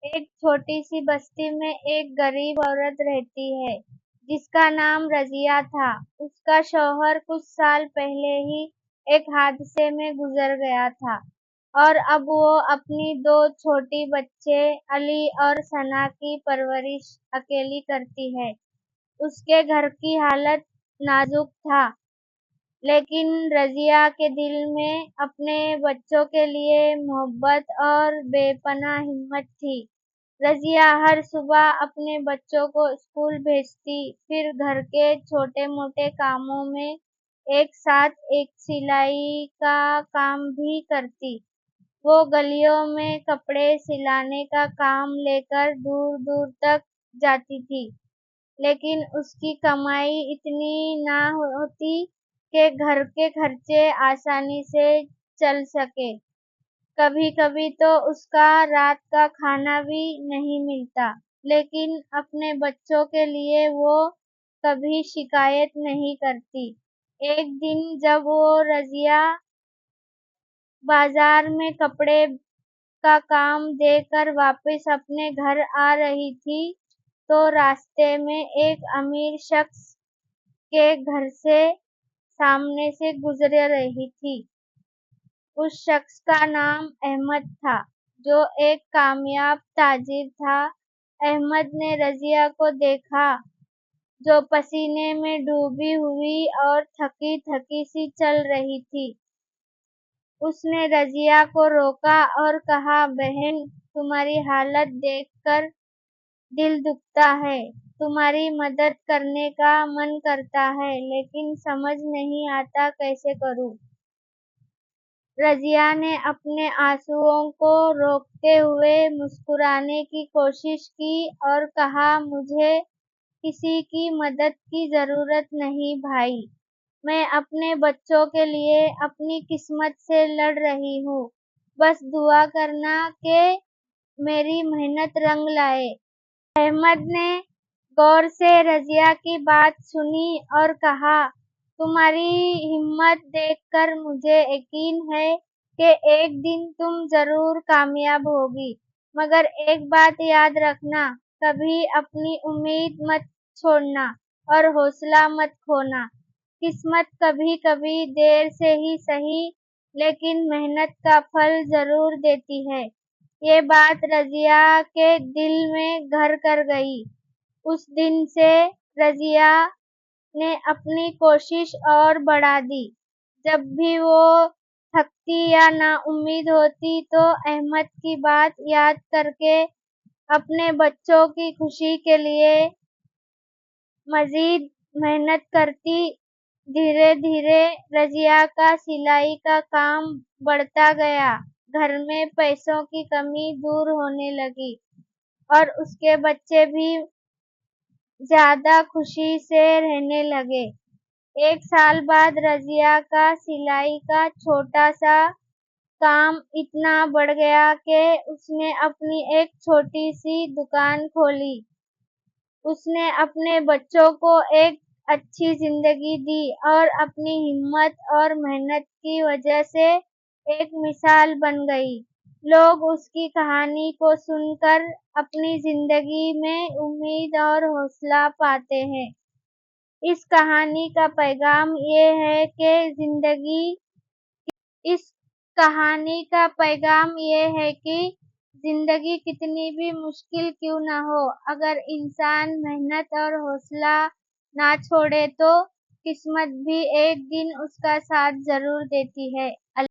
ایک چھوٹی سی بستی میں ایک غریب عورت رہتی ہے جس کا نام رضیہ تھا۔ اس کا شوہر کچھ سال پہلے ہی ایک حادثے میں گزر گیا تھا اور اب وہ اپنی دو چھوٹی بچے علی اور ثنا کی پرورش اکیلی کرتی ہے۔ اس کے گھر کی حالت نازک تھا، لیکن رضیہ کے دل میں اپنے بچوں کے لیے محبت اور بے پناہ ہمت تھی۔ رضیہ ہر صبح اپنے بچوں کو اسکول بھیجتی، پھر گھر کے چھوٹے موٹے کاموں میں ایک ساتھ ایک سلائی کا کام بھی کرتی۔ وہ گلیوں میں کپڑے سلانے کا کام لے کر دور دور تک جاتی تھی، لیکن اس کی کمائی اتنی نہ ہوتی کہ گھر کے خرچے آسانی سے چل سکے۔ کبھی کبھی تو اس کا رات کا کھانا بھی نہیں ملتا، لیکن اپنے بچوں کے لیے وہ کبھی شکایت نہیں کرتی۔ ایک دن جب وہ رضیہ بازار میں کپڑے کا کام دے کر واپس اپنے گھر آ رہی تھی تو راستے میں ایک امیر شخص کے گھر سے سامنے سے گزر رہی تھی۔ اس شخص کا نام احمد تھا، جو ایک کامیاب تاجر تھا۔ احمد نے رضیہ کو دیکھا، جو پسینے میں ڈوبی ہوئی اور تھکی تھکی سی چل رہی تھی۔ اس نے رضیہ کو روکا اور کہا، "بہن، تمہاری حالت دیکھ کر دل دکھتا ہے۔ تمہاری مدد کرنے کا من کرتا ہے، لیکن سمجھ نہیں آتا کیسے کروں۔" رضیہ نے اپنے آنسوؤں کو روکتے ہوئے مسکرانے کی کوشش کی اور کہا، "مجھے کسی کی مدد کی ضرورت نہیں بھائی۔ میں اپنے بچوں کے لیے اپنی قسمت سے لڑ رہی ہوں۔ بس دعا کرنا کہ میری محنت رنگ لائے۔" احمد نے غور سے رضیہ کی بات سنی اور کہا، "تمہاری ہمت دیکھ کر مجھے یقین ہے کہ ایک دن تم ضرور کامیاب ہوگی، مگر ایک بات یاد رکھنا، کبھی اپنی امید مت چھوڑنا اور حوصلہ مت کھونا۔ قسمت کبھی کبھی دیر سے ہی صحیح، لیکن محنت کا پھل ضرور دیتی ہے۔" یہ بات رضیہ کے دل میں گھر کر گئی۔ اس دن سے رضیہ نے اپنی کوشش اور بڑھا دی۔ جب بھی وہ تھکتی یا نا امید ہوتی تو احمد کی بات یاد کر کے اپنے بچوں کی خوشی کے لیے مزید محنت کرتی۔ دھیرے دھیرے رضیہ کا سلائی کا کام بڑھتا گیا، گھر میں پیسوں کی کمی دور ہونے لگی اور اس کے بچے بھی زیادہ خوشی سے رہنے لگے۔ ایک سال بعد رضیہ کا سلائی کا چھوٹا سا کام اتنا بڑھ گیا کہ اس نے اپنی ایک چھوٹی سی دکان کھولی۔ اس نے اپنے بچوں کو ایک اچھی زندگی دی اور اپنی ہمت اور محنت کی وجہ سے ایک مثال بن گئی۔ لوگ اس کی کہانی کو سن کر اپنی زندگی میں امید اور حوصلہ پاتے ہیں۔ اس کہانی کا پیغام یہ ہے کہ زندگی کتنی بھی مشکل کیوں نہ ہو، اگر انسان محنت اور حوصلہ نہ چھوڑے تو قسمت بھی ایک دن اس کا ساتھ ضرور دیتی ہے۔